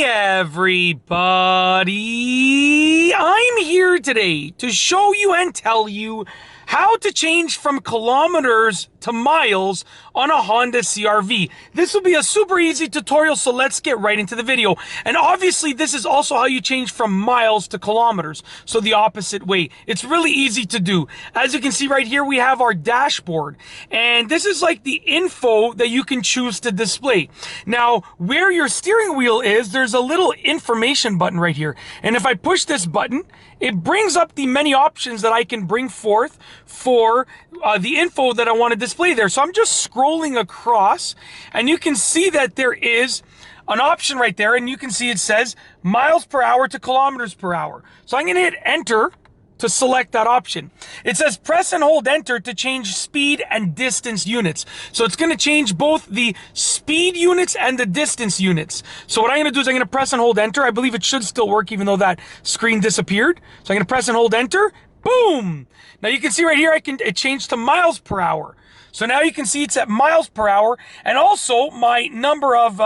Everybody, I'm here today to show you and tell you how to change from kilometers to miles on a Honda CR-V. This will be a super easy tutorial, so let's get right into the video. And obviously this is also how you change from miles to kilometers, so the opposite way. It's really easy to do. As you can see right here, we have our dashboard, and this is like the info that you can choose to display. Now, where your steering wheel is, there's a little information button right here, and if I push this button, it brings up the many options that I can bring forth for the info that I want to display there. So I'm just scrolling across, and you can see that there is an option right there, and you can see it says miles per hour to kilometers per hour. So I'm going to hit enter to select that option. It says press and hold enter to change speed and distance units. So it's going to change both the speed units and the distance units. So what I'm going to do is I'm going to press and hold enter. I believe it should still work even though that screen disappeared. So I'm going to press and hold enter. Boom! Now you can see right here it changed to miles per hour. So now you can see it's at miles per hour, and also my number of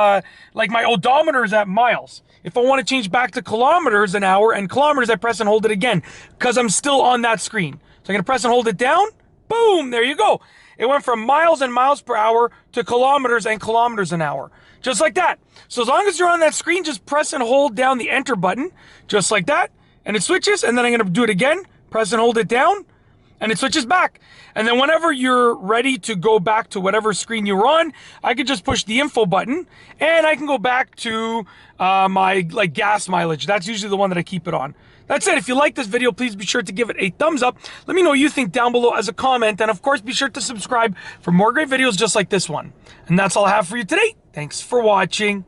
like my odometer is at miles. If I want to change back to kilometers an hour and kilometers, I press and hold it again because I'm still on that screen. So I'm going to press and hold it down. Boom, there you go. It went from miles and miles per hour to kilometers and kilometers an hour. Just like that. So as long as you're on that screen, just press and hold down the enter button, just like that, and it switches, and then I'm going to do it again, press and hold it down, and it switches back. And then whenever you're ready to go back to whatever screen you're on, I can just push the info button, and I can go back to my gas mileage. That's usually the one that I keep it on. That's it. If you like this video, please be sure to give it a thumbs up. Let me know what you think down below as a comment. And of course, be sure to subscribe for more great videos just like this one. And that's all I have for you today. Thanks for watching.